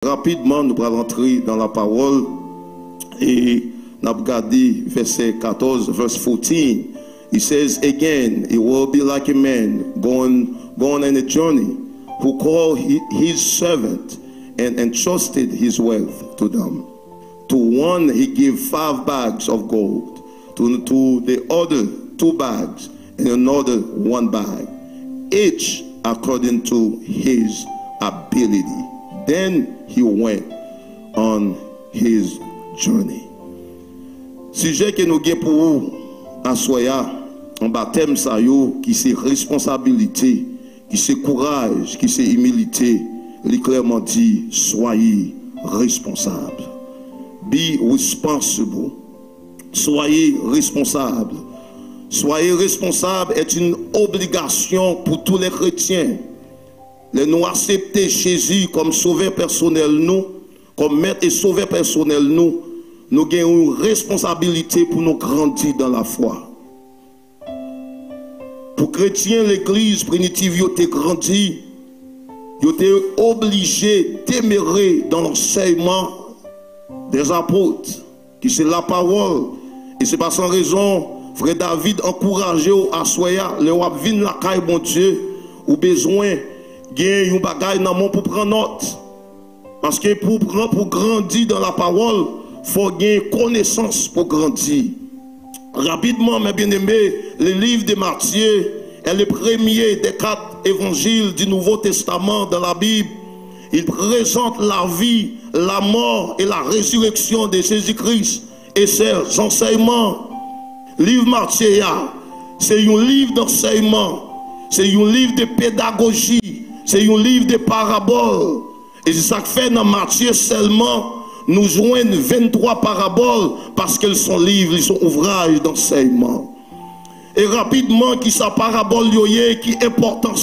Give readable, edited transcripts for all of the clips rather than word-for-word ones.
Rapidement, nous allons rentrer dans la parole et nous allons regarder verset 14, verse 14. It says, again, it will be like a man going on a journey who called his servant and entrusted his wealth to them. To one he gave 5 bags of gold, to the other 2 bags, and another 1 bag, each according to his ability. Then he went on his journey. Sujet que nous avons pour vous, à soya, en baptême, ça yo, qui c'est responsabilité, qui c'est courage, qui c'est humilité, il clairement dit, soyez responsables. Be responsible. Soyez responsables. Soyez responsables est une obligation pour tous les chrétiens. Les nous accepter Jésus comme sauveur personnel nous, comme maître et sauveur personnel nous avons une responsabilité pour nous grandir dans la foi. Pour chrétiens, l'église primitive a grandi, ils étaient obligés de demeurer dans l'enseignement des apôtres, qui c'est la parole. Et c'est pas sans raison, frère David encouragé à soya, le wap vin la caille bon Dieu, ou besoin gagne un bagage dans mon pour prendre note. Parce que pour grandir dans la parole, il faut gagner connaissance pour grandir. Rapidement, mes bien-aimés, le livre de Matthieu est le premier des 4 évangiles du Nouveau Testament dans la Bible. Il présente la vie, la mort et la résurrection de Jésus-Christ et ses enseignements. Le livre Matthieu, c'est un livre d'enseignement, c'est un livre de pédagogie, c'est un livre de paraboles. Et c'est ça que fait dans Matthieu seulement, nous joignent 23 paraboles parce qu'elles sont livres, ils sont ouvrages d'enseignement. Et rapidement, qui sa parabole qui est important,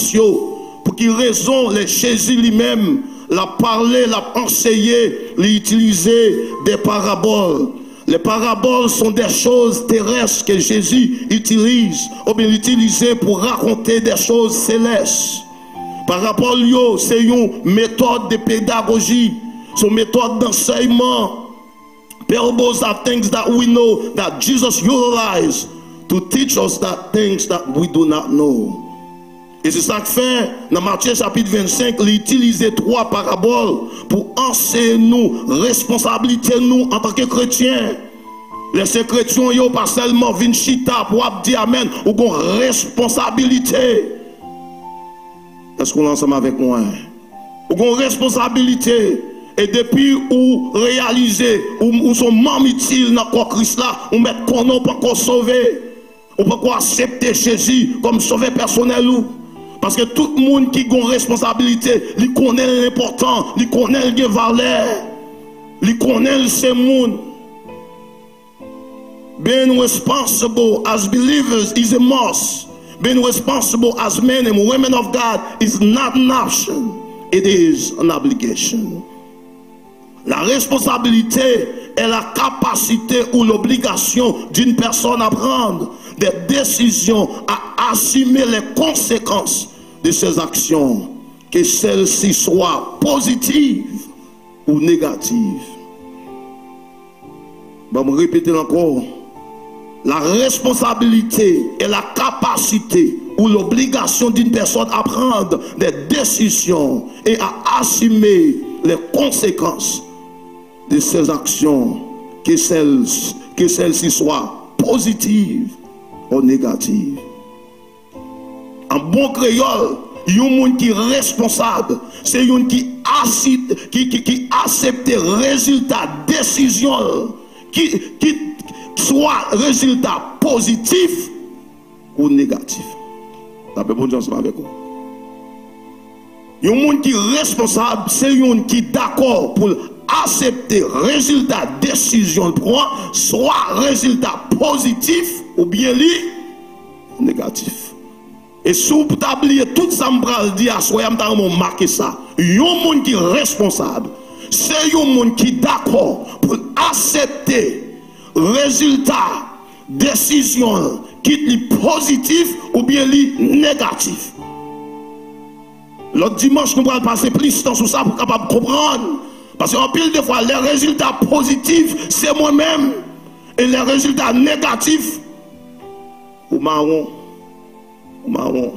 pour qu'il raison, les Jésus lui-même l'a parlé, l'a enseigné, l'a utilisé des paraboles. Les paraboles sont des choses terrestres que Jésus utilise, ou bien utilisé pour raconter des choses célestes. Parabole, c'est une méthode de pédagogie, c'est une méthode d'enseignement. Parables are things that we know that Jesus utilized to teach us that things that we do not know. Et c'est ça que fait, dans Matthieu chapitre 25, il utilise 3 paraboles pour enseigner nous, responsabilité nous en tant que chrétiens. Les chrétiens, ils pas seulement vin chita pour dire amen, ou qu'on responsabilité. Est-ce qu'on est ensemble avec moi? Ou qu'on responsabilité. Et depuis ou réaliser, ou son membre utile dans le Christ là, ou mettre qu'on n'a pas encore sauvé. On peut pas accepter Jésus comme sauveur personnel ou. Parce que tout le monde qui a une responsabilité, il connaît l'important, il connaît les valeurs, il connaît ces monde. Being responsible as believers is a must. Being responsible as men and women of God is not an option, it is an obligation. La responsabilité est la capacité ou l'obligation d'une personne à prendre des décisions, à assumer les conséquences de ses actions, que celles-ci soient positives ou négatives. Je vais me répéter encore. La responsabilité est la capacité ou l'obligation d'une personne à prendre des décisions et à assumer les conséquences de ses actions, que celles-ci soient positives ou négatives. En bon créole, il y a un monde qui est responsable, c'est un qui accepte le résultat, décision, qui soit résultat positif ou négatif. Ça peut bon ensemble avec vous. Il y a un monde qui est responsable, c'est un qui est d'accord pour accepter résultat décision prend, soit résultat positif ou bien négatif. Et si vous oubliez tout ça, je dis à soi, je marquer ça. Il y a un monde qui est responsable, c'est un monde qui est d'accord pour accepter résultat décision qui est positif ou bien négatif. L'autre dimanche, nous allons passer plus de temps sur ça pour capable comprendre. Parce qu'en pile de fois, les résultats positifs, c'est moi-même. Et les résultats négatifs, ou marron. Ou marron.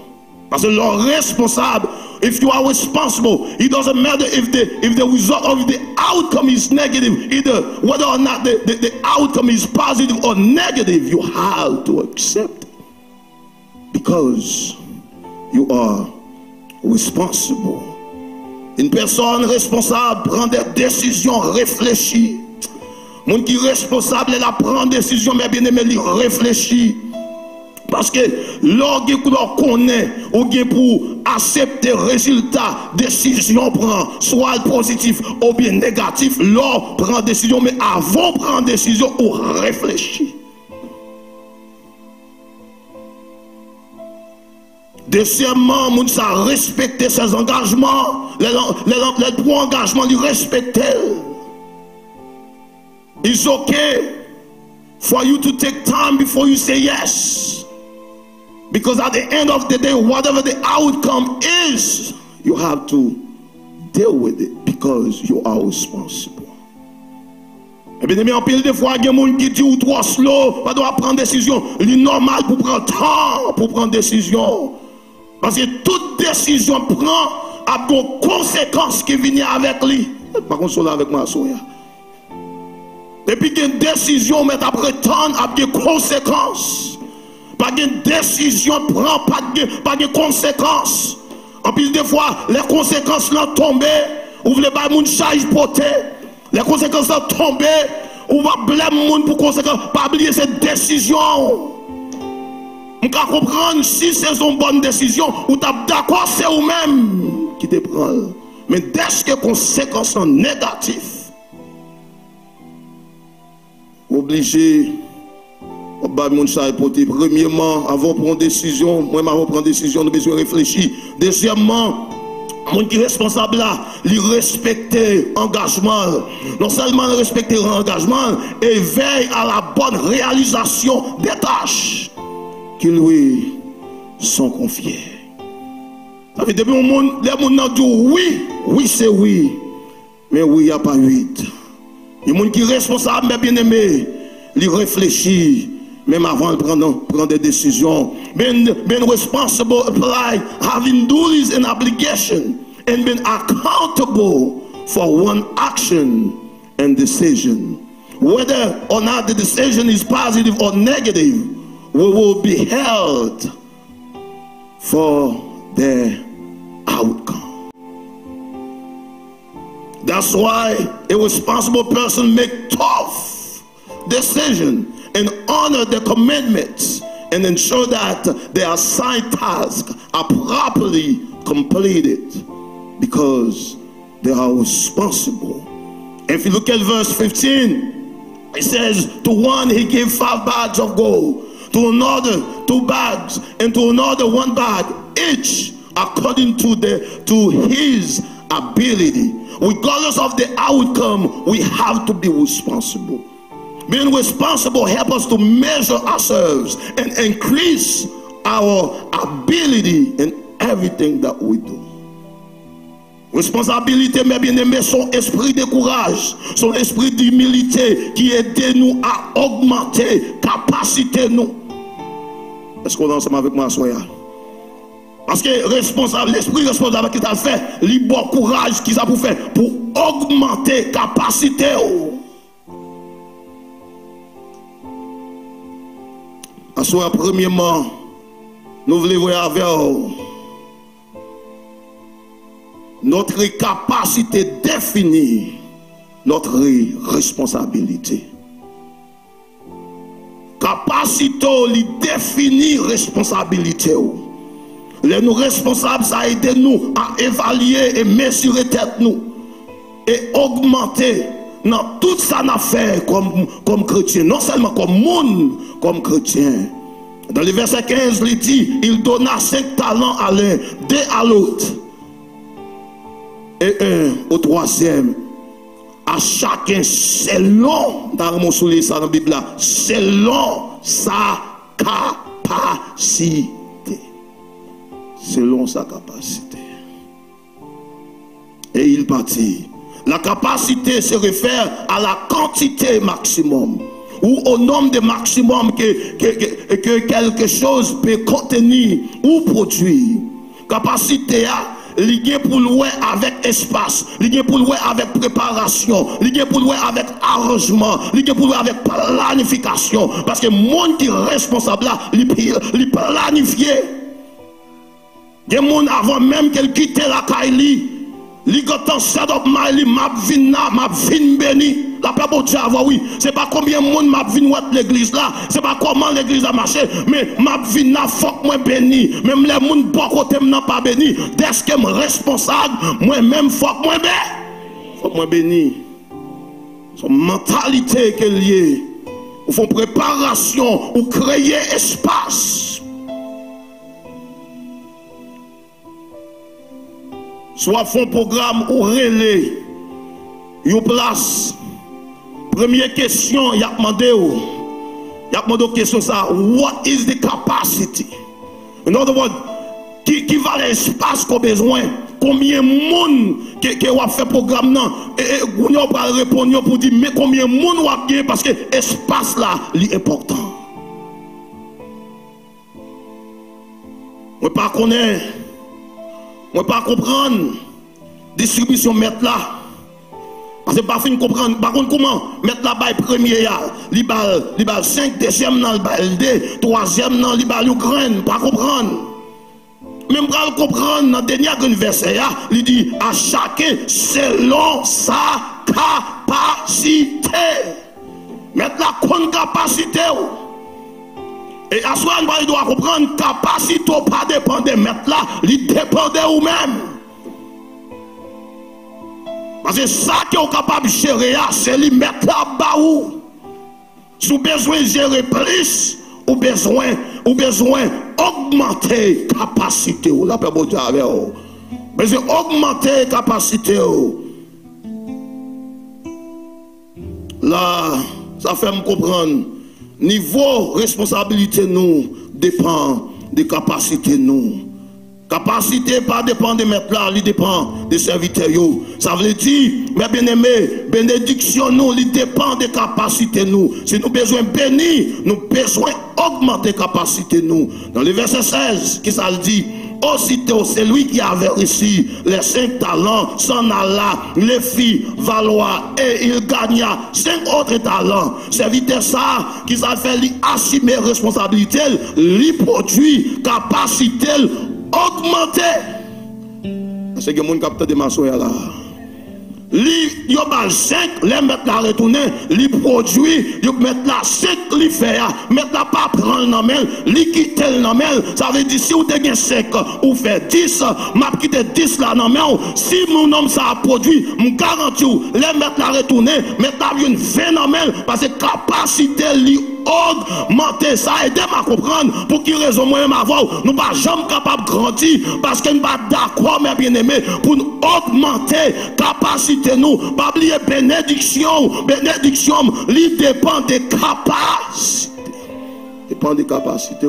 Parce que le responsable, if you are responsible, it doesn't matter if the result of the outcome is negative, either whether or not the outcome is positive or negative, you have to accept it. Because you are responsible. Une personne responsable prend des décisions réfléchies. Mon qui est responsable, elle prend des décisions, mais bien aimé, il réfléchit. Parce que l'on connaît, ou bien pour accepter le résultat, décision prend, soit positif ou bien négatif, l'on prend décision, mais avant de prendre décision, on réfléchit. Deuxièmement, on a respecté ses engagements, les trois engagements, ils respectaient. It's okay for you to take time before you say yes. Because at the end of the day, whatever the outcome is, you have to deal with it because you are responsible. Et bien, en pile de fois, il y a des gens qui disent ou trop slow, pas doit prendre décision. Il est normal pour prendre temps pour prendre décision. Parce que toute décision prend a des conséquences qui viennent avec lui. Par contre, c'est là avec moi, Soya. Depuis qu'une décision, mais après temps, a des conséquences. Pas de décision prend pas de conséquences. En plus des fois, les conséquences là tombent, ou voulez pas moun charge porter. Les conséquences là tombent, ou va blâmer moun pour conséquences. Pas oublier cette décision. On peut comprendre si c'est une bonne décision, ou t'as d'accord c'est vous-même qui te prend. Mais dès que les conséquences sont négatives, obligé. Premièrement, avant de prendre décision, moi, avant de prendre décision, nous avons besoin de réfléchir. Deuxièmement, mon qui est responsable là, il respecte l'engagement. Non seulement respecter l'engagement, et veille à la bonne réalisation des tâches qui lui sont confiées. Ça fait depuis les gens disent oui, oui c'est oui, mais oui, il n'y a pas huit. Les gens qui sont responsables, mais bien aimé, il réfléchit. Même avant de prendre des décisions. Being responsible apply having duties and obligation and being accountable for one action and decision. Whether or not the decision is positive or negative, we will be held for the outcome. That's why a responsible person makes tough decisions and honor the commitments and ensure that the assigned tasks are properly completed because they are responsible. If you look at verse 15, it says, to one he gave 5 bags of gold, to another 2 bags, and to another 1 bag, each according to his ability. Regardless of the outcome, we have to be responsible. Being responsible helps us to measure ourselves and increase our ability in everything that we do. Responsabilité, mes bien-aimés, son esprit de courage, son esprit d'humilité qui aide nous à augmenter capacité nous. Est-ce qu'on est ensemble avec moi, Soya? Parce que l'esprit responsable qui t'a fait, le bon courage qu'il a pour faire pour augmenter capacité. Soit premièrement, nous voulons voir avec notre capacité définir notre responsabilité. Capacité de définir responsabilité. Les nous responsables, ça aide nous à évaluer et mesurer tête nous et augmenter dans tout ça n'a fait comme chrétien, non seulement comme monde, comme chrétien. Dans le verset 15, il dit, il donna 5 talents à l'un, 2 à l'autre, et 1 au troisième. À chacun selon, dans mon soleil, ça dans la Bible, selon sa capacité. Selon sa capacité. Et il partit. La capacité se réfère à la quantité maximum ou au nombre de maximum que quelque chose peut contenir ou produire. Capacité à lié pour louer avec espace, lié pour louer avec préparation, lié pour louer avec arrangement, lié pour louer avec planification. Parce que le monde qui est responsable là, il planifie. Il y a des gens avant même qu'elle quitte la Kaili, il a set up my map vin béni. La paix pour Dieu, oui. C'est pas combien de monde m'a vu l'église là, c'est pas comment l'église a marché, mais m'a vu là, faut que moi béni. Même les gens bon côté m'ont pas béni. Dès que je suis responsable, moi-même faut que moi béni. Faut que moi béni. Son mentalité qui est liée. Ou font préparation ou créer espace. Soit font programme ou relais. Ou place. Première question, il a demandé une question ça. What is the capacity? In other words, qui va l'espace qu'on a besoin? Combien de monde qui a fait programme non? Et on va répondre pour dire mais combien de monde va gagner parce que l'espace là est important. Moi pas connaître, moi pas comprendre distribution mettre là. Parce que pas fin comprendre par contre comment mettre la baille premier li bal 5 deuxième dans le bal 2 troisième dans li bal graine pas comprendre même pas comprendre dans dernier verset il dit à chacun selon sa capacité mettre la bonne capacité et à soi on doit comprendre capacité pas dépend de mettre là il dépend de vous même. Parce que ça qui est capable de gérer, c'est lui mettre là bas où. Si vous avez besoin de gérer plus, ou besoin augmenter la capacité. Là, peut vous dire avec vous. Besoin augmenter la capacité. Là, ça fait me comprendre. Niveau responsabilité nous dépend des capacités nous. Capacité pas dépend de mettre là, il dépend des serviteurs. Ça veut dire, mes bien-aimés, bénédiction nous, il dépend des capacités nous. Si nous besoin bénir, nous besoin augmenter capacité nous. Dans le verset 16, qui ça le dit? Aussitôt, c'est lui qui avait reçu les 5 talents, s'en alla, les fit valoir et il gagna 5 autres talents. Serviteur ça, qui ça fait lui assumer responsabilité, lui produit capacité augmenter. C'est que mon capteur de maçon là. Li yo bal 5, les mettre la retourner, li produit, yo mettre la 5 li fait, mettre la pas prendre dans main, li quitter dans main, ça veut dire si vous avez 5 ou fait 10, m'a quitter 10 là dans main, si mon homme ça a produit, me garantis les mettre la retourner, mettre la une 20 dans main parce que capacité li augmenter ça aide à comprendre pour qui raison moi même avant nous pas jamais capable grandir parce que nous pas d'accord mes bien-aimés pour nous augmenter capacité nous pas oublier bénédiction lui dépend des capacités dépend des capacités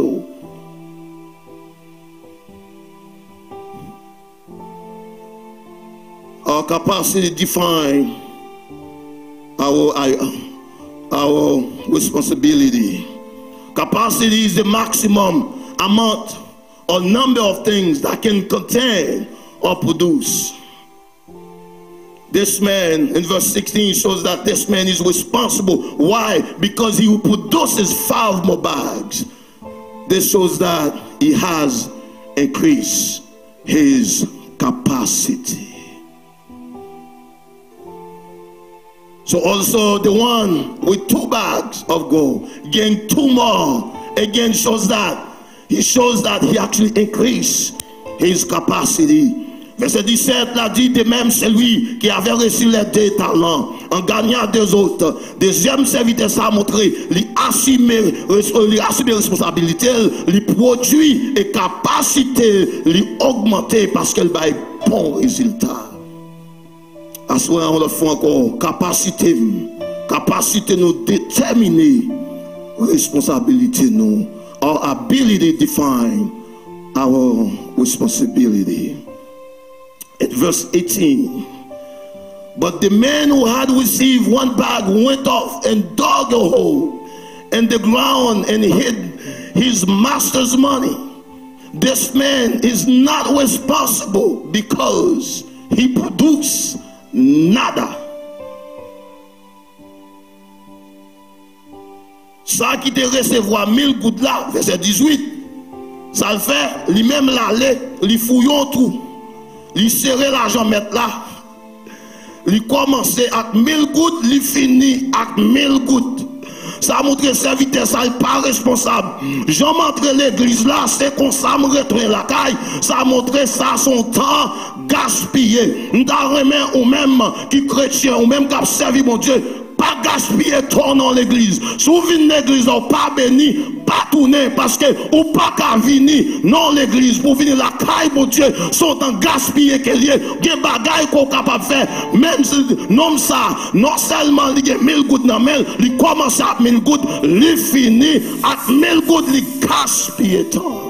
our capacity define our responsibility. Capacity is the maximum amount or number of things that can contain or produce. This man in verse 16 shows that this man is responsible. Why? Because he produces 5 more bags. This shows that he has increased his capacity. So also the one with 2 bags of gold gained 2 more. Again shows that he actually increased his capacity. Verset 17 l'a dit de même celui qui avait reçu les 2 talents en gagnant 2 autres. Deuxième serviteur ça a montré il assumer responsabilité, il produit et capacité, il augmenter parce qu'elle va bon résultat. À ce moment on le fait encore capacité nous déterminer responsabilité nous. Our ability define our responsibility. At verse 18, But the man who had received one bag went off and dug a hole in the ground and hid his master's money. This man is not responsible because he produced nada. Ça qui te recevoir 1000 gouttes là, verset 18, ça le fait, lui-même l'aller, lui fouillons tout, lui serrer l'argent mettre là, lui commencer avec 1000 gouttes, lui finit avec 1000 gouttes. Ça montre que serviteur, ça n'est pas responsable. J'en montre l'église là, c'est qu'on ça me retrouve la caille. Ça montre ça son temps gaspillé. Nous avons ou même qui chrétien, ou même qui a servi mon Dieu. Pas gaspiller ton dans l'église. Si vous venez l'église, pas béni, pas tourner, parce que ou pas qu'à venir dans l'église pour venir la caille, mon Dieu, sont en gaspiller qu'il y a des bagailles qu'on est capable de faire. Même si non ça, non seulement il y a 1000 gouttes dans mail, il commence à 1000 gouttes, il finit à 1000 gouttes, il gaspille temps.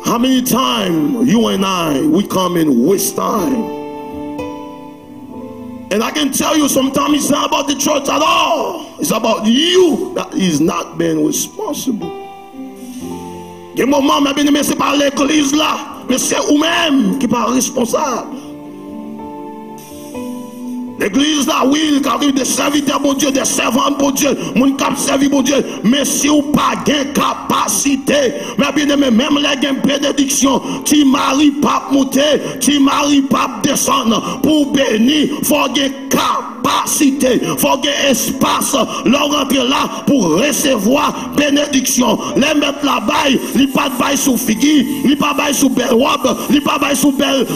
How many times you and I, we come and waste time? And I can tell you sometimes it's not about the church at all. It's about you that is not being responsible. Il y a des moments, mais c'est pas l'église là, mais c'est vous-même qui n'est pas responsable. L'église là, oui, il arrive des serviteurs, mon Dieu, des servants, mon Dieu, mon cap servi, mon Dieu, mais si vous pas de capacité, mais bien aimé, même les bénédictions, tu maries pas monter, tu maries pas descendre, pour bénir, il faut qu'il y ait capacité, il faut qu'il y ait espace, leur rentrer là pour recevoir bénédiction. Les mettre là-bas, il pas de bail sous figure, il pas bail sous belle robe, il pas bail sous belle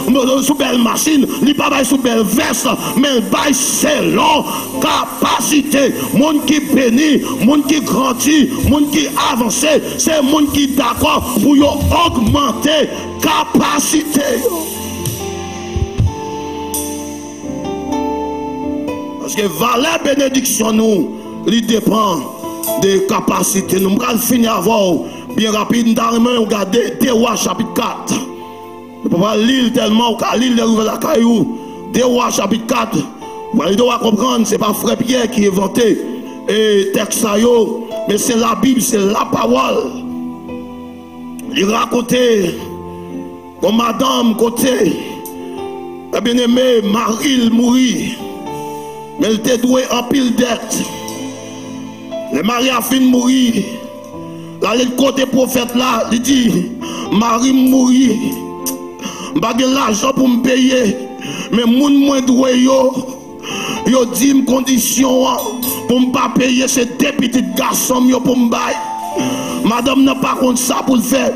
machine, il pas bail sous belle veste, mais selon capacité, monde qui bénit, monde qui grandit, monde qui avance, c'est monde qui d'accord pour augmenter capacité. Parce que valeur bénédiction nous, il dépend des capacités. Nous allons finir avant bien rapide. Nous regarder 2 Rois chapitre 4. Nous ne pouvons pas lire tellement, on peut lire la caillou. 2 Rois chapitre 4. Il doit comprendre, ce n'est pas Frère Pierre qui a inventé et texte, mais c'est la Bible, c'est la parole. Il racontait comme madame côté, la bien-aimée Marie mourit, mais elle était douée en pile dette. Le mari a fini de mourir. Là, le côté prophète là, il dit Marie mourit, je n'ai pas l'argent pour me payer, mais moun moins doué yo dit mes conditions pour ne pas payer ces deux petits garçons pour me bailler. Madame n'a pas compte ça pour le faire.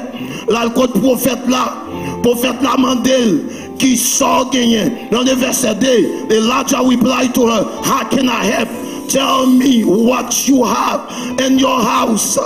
Là, le code prophète là mandel qui sort gagné. Dans le verset 2, Elijah replied to her, how can I help? Tell me what you have in your house.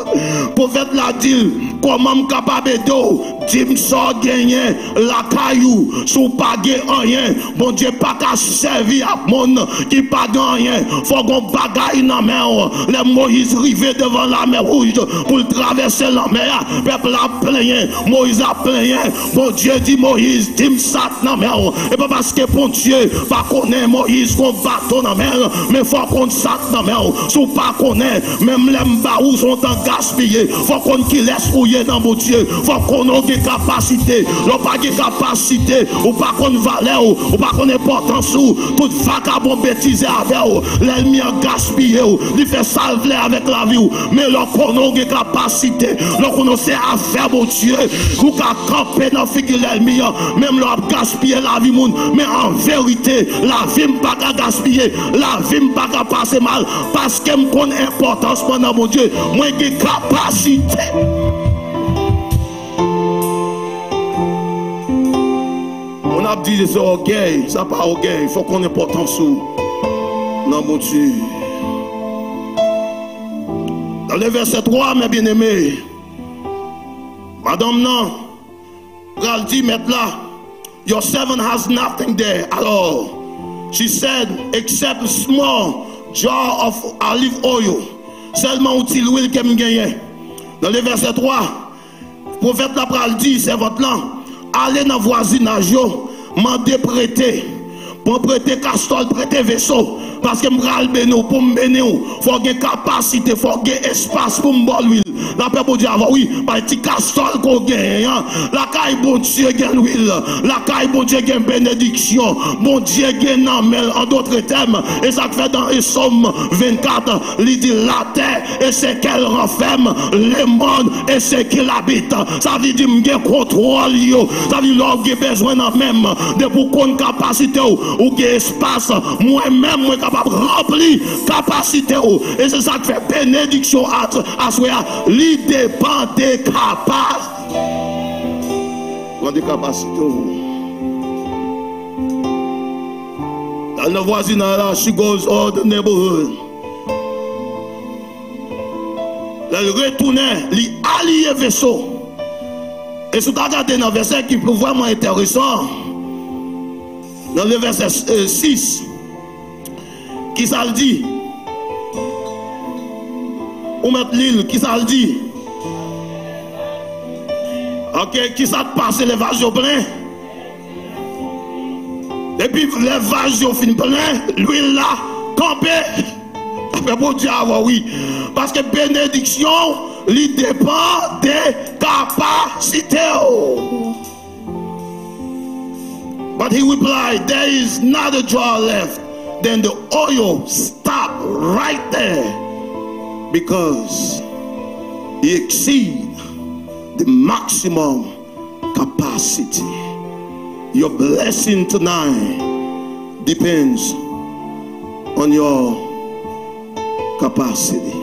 Prophète l'a dit, comment me capable d'eau? Dis-moi ça gagné la caillou, sous pas rien. Bon Dieu, pas qu'à servir à mon qui pas rien. Faut qu'on bagaille dans la mer. Les Moïse rivé devant la mer rouge pour traverser la mer. Peuple a plaigné, Moïse a plaigné. Bon Dieu dit Moïse, dis-moi ça dans la mer. Et pas parce que bon Dieu, pas connaître Moïse qu'on bateau dans la mer, mais faut qu'on ça dans la mer. Sous pas connaître, même les mbaou sont en gaspillé. Faut qu'on qui laisse fouiller dans mon Dieu. Faut qu'on ait capacité. L'on pas de capacité. Ou pas qu'on valeur. Ou pas qu'on importance. Toute vagabond bêtise avec vous. L'ennemi a gaspillé. Il fait salver avec la vie. Mais l'on qu'on ait capacité. L'on qu'on sait à faire mon Dieu. Ou qu'à camper dans la figure de l'ennemi. Même l'on a gaspillé la vie. Mais en vérité, la vie n'est pas à gaspiller. La vie n'est pas à passer mal. Parce que je connais l'importance pendant mon Dieu. Moi j'ai capacité. On a dit c'est orgueil, ça pas orgueil, il faut qu'on ait importance sous. Non mon Dieu. Dans le verset 3, mes bien-aimés, Madame non, elle dit maintenant, your servant has nothing there at all. She said, except a small jar of olive oil. Seulement outil l'huile qu'elle me gagne. Dans le verset 3, le prophète là dit, c'est votre là, allez dans le voisinage, m'a prêter. Pour prêter castor, prêter vaisseau. Parce que m'ral bénou, pour m'bénou, faut une capacité, faut un espace pour m'bol. La paix pour dire, oui, par petit castor qu'on gagne. La caille bon Dieu gagne l'huile. La caille bon Dieu gagne bénédiction. Bon Dieu gagne en d'autres termes. Et ça fait dans les Somme 24, il dit la terre et c'est qu'elle renferme, les mondes et c'est qu'il habite. Ça veut dire qu'il y a contrôle. Ça veut dire qu'il y a besoin même de beaucoup de capacité ou de espace. Moi-même, je suis capable de remplir capacité. Et c'est ça qui fait bénédiction à soi. Il dépend des capacités. Des capacités. Dans le voisinage, she goes all the neighborhood. Elle retournait, il allié vaisseau. Et si tu regardes dans le verset qui est vraiment intéressant, dans le verset 6, qui ça le dit? Ou mettre l'île, qui ça le dit? Ok, qui ça te passe les vases pleins? Et puis les vases finissent pleins, l'huile là, campée. Mais bon Dieu, oui. Parce que bénédiction, il dépend des capacités. But he replied, there is not a jar left. Then the oil stopped right there. Because he exceeds the maximum capacity. Your blessing tonight depends on your capacity.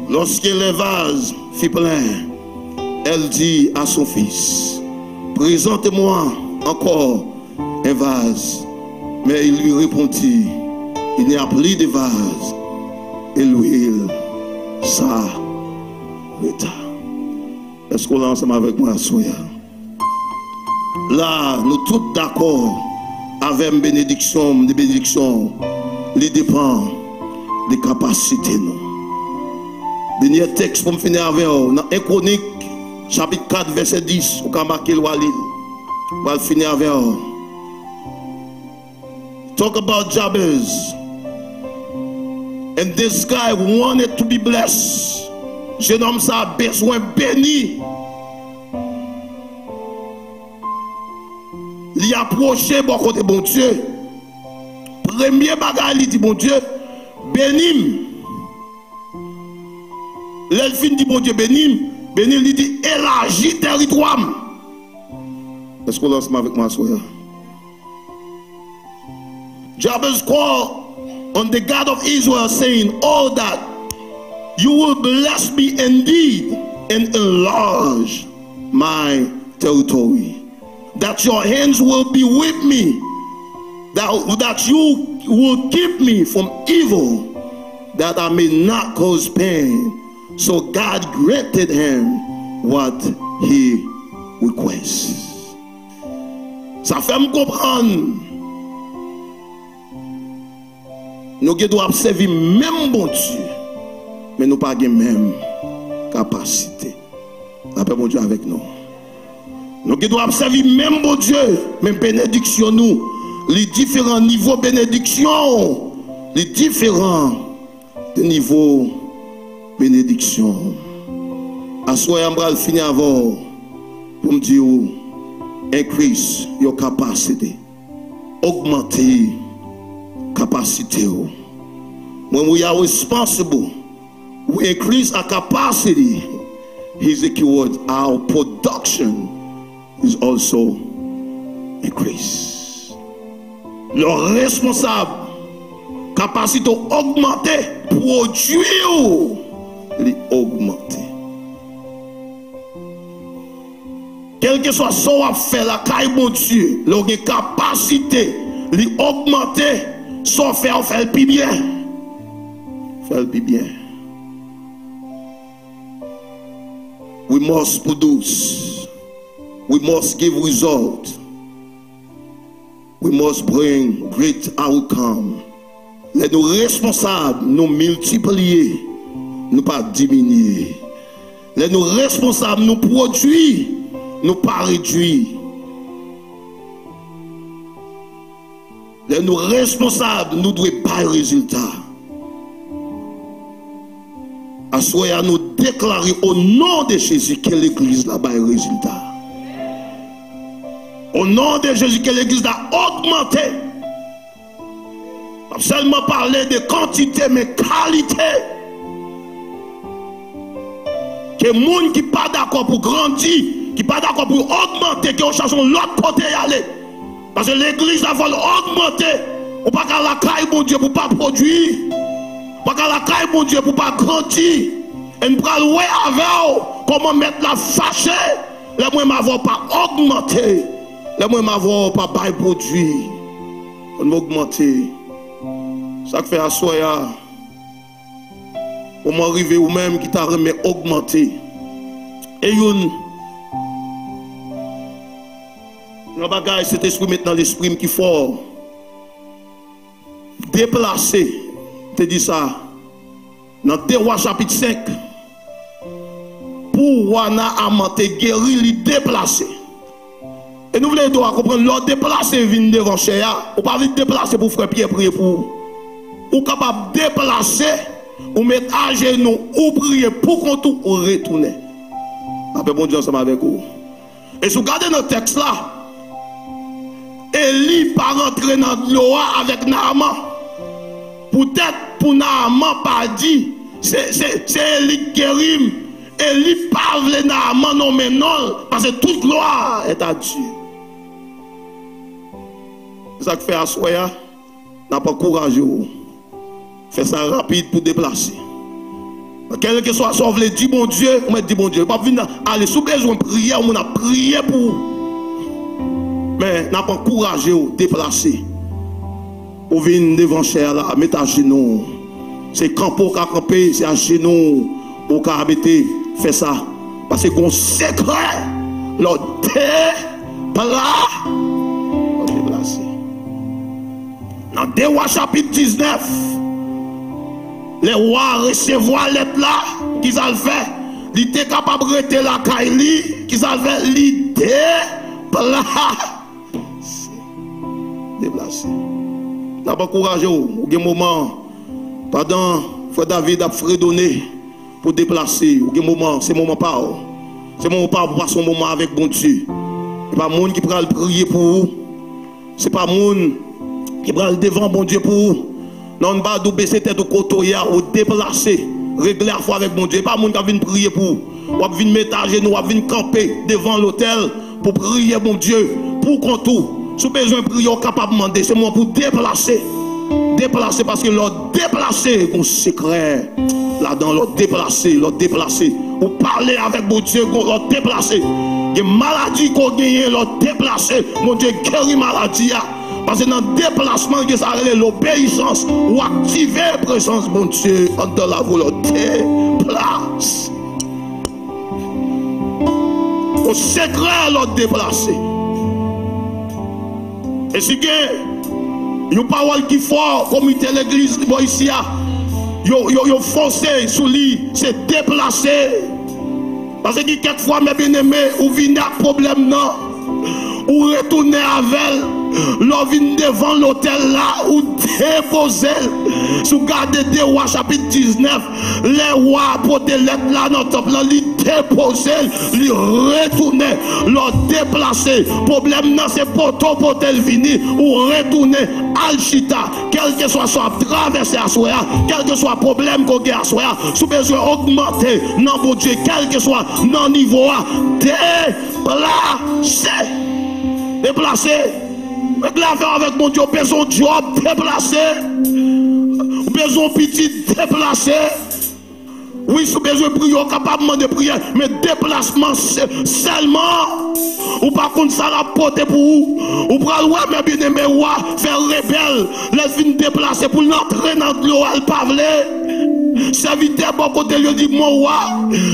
Lorsque le vase fit plein, elle dit à son fils, présente-moi encore un vase. Mais il lui répondit, il n'y a plus de vase. Et l'huile s'arrêta. Est-ce qu'on est ensemble avec moi, Soya? Là, nous tous d'accord avec une bénédiction, des bénédictions, les dépend des capacités. Dernier texte pour me finir avec vous, dans 1 Chronique, chapitre 4, verset 10, on va marquer le Walil. On va finir avec vous. Talk about Jabez. And this guy wanted to be blessed. Jeune homme, ça a besoin béni. Il a approché bon côté bon Dieu. Premier bagage, il dit bon Dieu, bénis. L'elfine dit bon Dieu, bénis. Bénis, il dit élargis territoire. Est-ce qu'on lance avec moi, soya? Jabez called on the God of Israel, saying, oh, that you will bless me indeed and enlarge my territory. That your hands will be with me. That you will keep me from evil, that I may not cause pain. So God granted him what he requests. Ça fait me comprendre. Nous devons servir même bon Dieu, mais nous n'avons pas même capacité. La paix bon Dieu avec nous. Nous devons servir même bon Dieu, même bénédiction nous. Les différents niveaux de bénédiction, les différents niveaux de bénédiction. À ce moment-là, je finis avant pour me dire, increase your capacity, augmenter capacity. When we are responsible, we increase our capacity. Here's the keyword, our production is also increased. Le responsable, capacité augmentée, produire, l'augmenter. Quel que soit ce qu'on fait, la caille mon Dieu, la capacité, l'augmenter, son faire, faire le plus bien. Faire le plus bien. We must produce. We must give results. We must bring great outcome. Les nous responsables nous multiplier, nous pas diminuer. Les nous responsables nous produire, nous pas réduire. Les nous responsables, nous devons pas le résultat. À nous déclarer au nom de Jésus que l'église là-bas est le résultat. Au nom de Jésus que l'église a augmenté. Pas seulement parler de quantité, mais qualité. Que les gens qui ne sont pas d'accord pour grandir, qui ne sont pas d'accord pour augmenter, qui cherchent l'autre côté y aller. Parce que l'église a voulu augmenter. On ne peut pas la caille, mon Dieu, pour ne pas produire. On ne peut pas la caille, mon Dieu, pour ne pas grandir. Et nous allons voir avec comment mettre la fâchée. Les moyens m'avons pas augmenté. Les moyens m'avons pas produit. On va augmenter. Ça fait à soi. On m'arrive ou même qui t'a remis augmenter. Et une bagage, cet esprit maintenant, l'esprit qui est fort. Déplacé. Je te dis ça. Dans 2 Rois chapitre 5. Pour Wana Amante guéri, il déplacé. Et nous voulons comprendre, l'autre déplacé vient devant Chéa. Ou pas vite déplacer pour frère Pierre prier pour. Ou capable de déplacer, ou mettre à genoux, ou prier pour qu'on tout retourne. Après bon Dieu ensemble avec vous. Et si vous regardez notre texte là, Élie pas rentré dans l'eau avec Naaman. Peut-être pour Naaman pas dit, c'est Élie qui guérit. Élie pas vle Naaman non mais non, parce que toute gloire est à Dieu. C'est ça que fait à soi, n'a pas courageux. Fait ça rapide pour déplacer. Quel que soit ça, vous voulez dire bon Dieu, on dit bon Dieu. Pas venir aller sous besoin de prier, on a prié pour. Mais n'a pas courageux déplacer. Ou venir devant cher là, mettre à genoux. C'est campo qui a campé, c'est à genoux. Ou qui a habité, fait ça. Parce que qu'on secret, l'autre déplacer. Dans 2 Rois chapitre 19, les rois recevoir l'être là, qu'ils ont fait, ils étaient capables de rester la caille, qu'ils ont fait l'idée, déplacer. N'a pas courageux, au moment, pendant frère David a fredonné pour déplacer, au moment, c'est moment pas. C'est moment pas pour passer un moment avec bon Dieu. C'est pas monde qui prend le prier pour vous. C'est pas monde qui prend le devant bon Dieu pour vous. Non, on va baisser tête au côté ou déplacer, régler la foi avec mon Dieu. Pas monde qui vient prier pour vous. Ou vient mettre à genoux, ou vient camper devant l'autel pour prier mon Dieu. Pour qu'on tout. Si vous avez besoin de prier, vous capable de demander. C'est moi pour déplacer. Déplacer parce que l'autre déplacer, un secret. Là-dedans, l'autre déplacer. Ou parler avec mon Dieu, l'autre déplacer. Il y a une maladie qu'on gagne, l'autre déplacer. Mon Dieu, guérit maladie. Parce que dans le déplacement, il y a l'obéissance ou activer la présence de mon Dieu dans la volonté. Place. Au secret, l'autre déplacé. Et si il y a une parole qui est forte, comme l'église ici, il y a foncé sous lui, c'est déplacé. Parce que quelquefois, mes bien-aimés, ou venez à problème, non, ou retourner avec l'on vient devant l'hôtel là ou déposer. Si vous regardez 2 Rois chapitre 19, les rois portent lettre là dans le temple, ils déposer, ils retourner, leur déplacer. Problème non c'est poto potel vini ou retourner al chita, quel que soit traverser à soi, quel que soit problème qu'on a à soi, sous besoin augmenter, non bon Dieu, quel que soit non niveau déplacer. Avec mon Dieu, besoin de job déplacé, besoin de petit déplacé. Oui, si besoin de prier, capable de prier, mais déplacement seulement. Ou par contre, ça la porte pour vous. Ou pour aller, mais bien aimé, faire rebelle, les vignes déplacer pour l'entrer dans l'eau, elle parle. Serviteur, bon côté, lui dit, mon roi,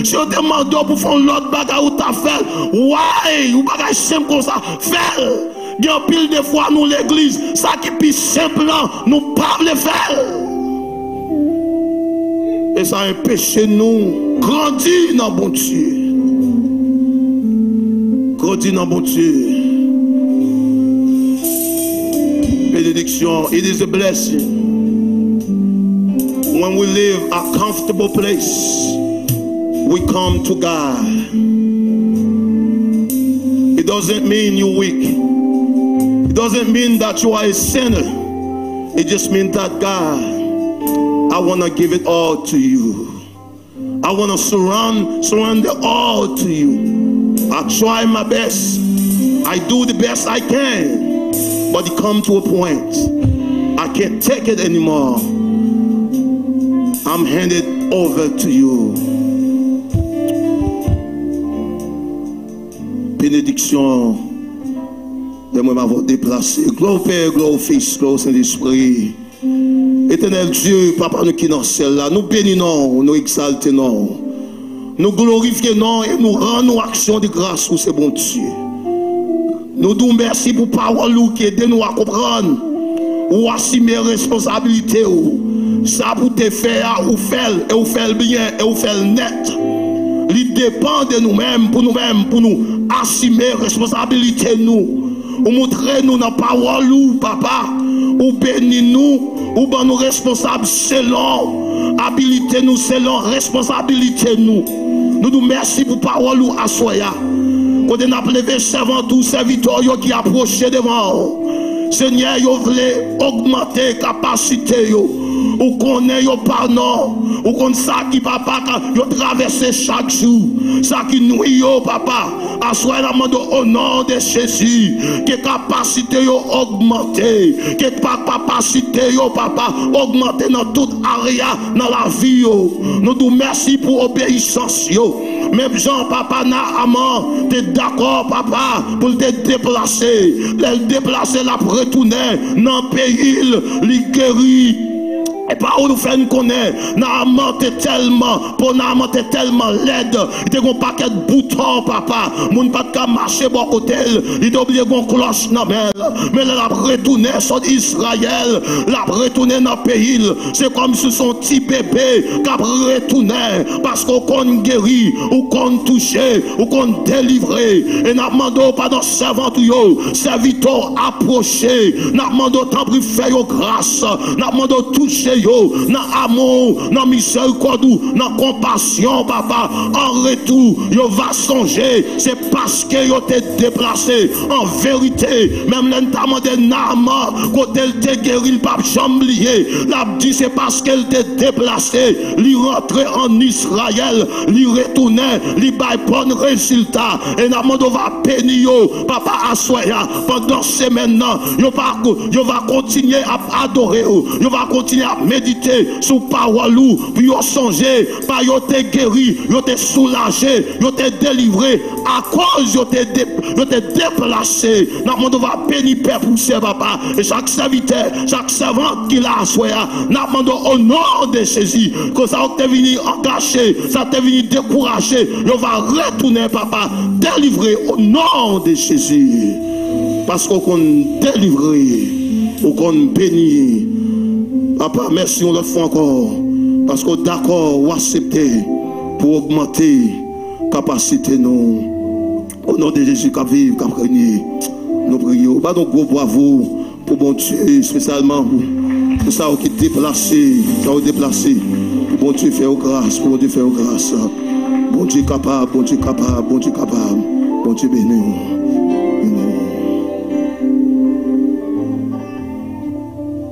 si on demande pour faire l'autre bagarre ou t'as fait, ouais, ou bagarre simple comme ça, fais. Il y a pile de fois, nous, l'église, ça qui est plus simple, nous pas le faire. Et ça empêche nous grandir dans bon Dieu. grandir dans mon Dieu. Bénédiction. It is a blessing when we live a comfortable place. We come to God. It doesn't mean you're weak. It doesn't mean that you are a sinner. It just means that God, I want to give it all to you. I want to surrender all to you. I try my best. I do the best I can. But it comes to a point. I can't take it anymore. I'm handed over to you. Bénédiction de moi m'avoir déplacé. Gloire au Père, gloire au Fils, gloire au Saint-Esprit. Éternel Dieu, Papa, nous qui dans celle-là, nous bénissons, nous exaltons, nous glorifions et nous rendons action de grâce pour ce bon Dieu. Nous disons merci pour parole qui aide nous à comprendre ou assumer responsabilité. Ça pour te faire, ou faire, et ou faire bien, et ou faire net. Il dépend de nous-mêmes, pour nous assumer responsabilité nous. Ou montrer nous dans la parole, papa, ou bénir nous, ou ben nous responsables selon habilité nous, selon responsabilité nous. Nous nous merci pour parole ou à soya. Quand on a levé servant tout serviteur qui approché devant. Seigneur, vous voulez augmenter capacité yo. Ou connaît yo pardon, ou connaît ça qui papa yo traverser chaque jour, ça qui nuit yo papa, à soi la demande au nom de Jésus, que capacité yo augmenter, que capacité yo papa augmenter dans toute area dans la vie yo. Nous nous merci pour obéissance yo. Même Jean papa na amant, t'es d'accord papa pour te déplacer, le déplacer la retourner dans le pays, li guéri. Et pas où nous faisons connaître, nous tellement laide, il y a un paquet de boutons, papa, mon pas de marcher bon côté, il a oublié une cloche dans mais la retourné sur Israël, la retourné dans le pays, c'est comme si son petit bébé qui a retourné, parce qu'on compte guéri, ou compte touché, ou compte délivré, et nous demandons pas dans servant serviteur approché, nous demandons tant de faire grâce, nous demandons toucher dans amour, dans miséricorde, dans compassion, papa. En retour, yo va songer, c'est parce que yo t'es déplacé. En vérité, même l'entamant de Naaman, quand elle t'est guéri, le pape Jamblier, l'a dit c'est parce qu'elle t'est déplacé, lui rentrer en Israël, lui retourner, lui bail bon résultat. Et Naaman va bénir papa à soya pendant semaine, yo va continuer à adorer, yo va continuer à méditer sur parole puis yo songer par yo te guéri, yo te soulagé, yo te délivré à cause yo te déplacé. N'a monde va bénir père pour ce papa et chaque serviteur, chaque servant qui l'a soya, n'a monde au nom de Jésus que ça te venu engager, ça te venu décourager, yo va retourner papa, délivrer au nom de Jésus. Parce qu'on délivrer, ou qu'on bénit. Papa, merci on le fait encore. Parce qu'on est d'accord ou accepté pour augmenter capacité nous. Au nom de Jésus qui vive, qui régné, nous prions. Pas donc gros bravo pour bon Dieu, spécialement pour ça qui est déplacé, qui a déplacé. Pour bon Dieu faire grâce, pour bon Dieu faire grâce. Bon Dieu capable, bon Dieu capable, bon Dieu capable, bon Dieu béni.